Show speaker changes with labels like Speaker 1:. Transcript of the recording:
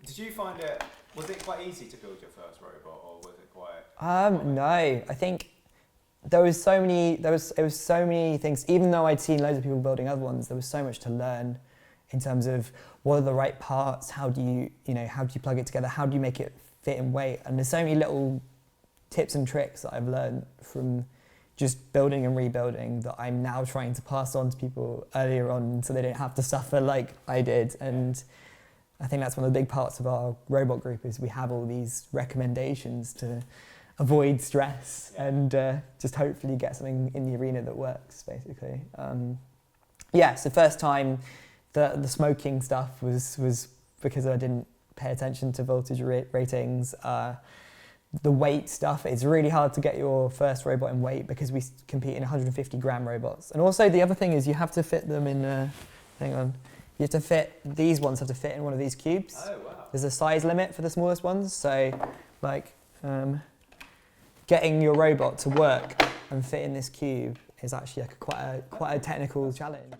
Speaker 1: Did you find was it quite easy to build your first robot, or was it quite?
Speaker 2: No, I think it was so many things. Even though I'd seen loads of people building other ones, there was so much to learn in terms of what are the right parts, how do you plug it together, how do you make it fit in weight, and there's so many little tips and tricks that I've learned from just building and rebuilding that I'm now trying to pass on to people earlier on so they don't have to suffer like I did. And I think that's one of the big parts of our robot group is we have all these recommendations to avoid stress and just hopefully get something in the arena that works, basically. So first time the smoking stuff was because I didn't pay attention to voltage ratings. The weight stuff, it's really hard to get your first robot in weight because we compete in 150 gram robots. And also the other thing is you have to fit them in, these ones have to fit in one of these cubes.
Speaker 1: Oh, wow.
Speaker 2: There's a size limit for the smallest ones, so getting your robot to work and fit in this cube is actually quite a technical challenge.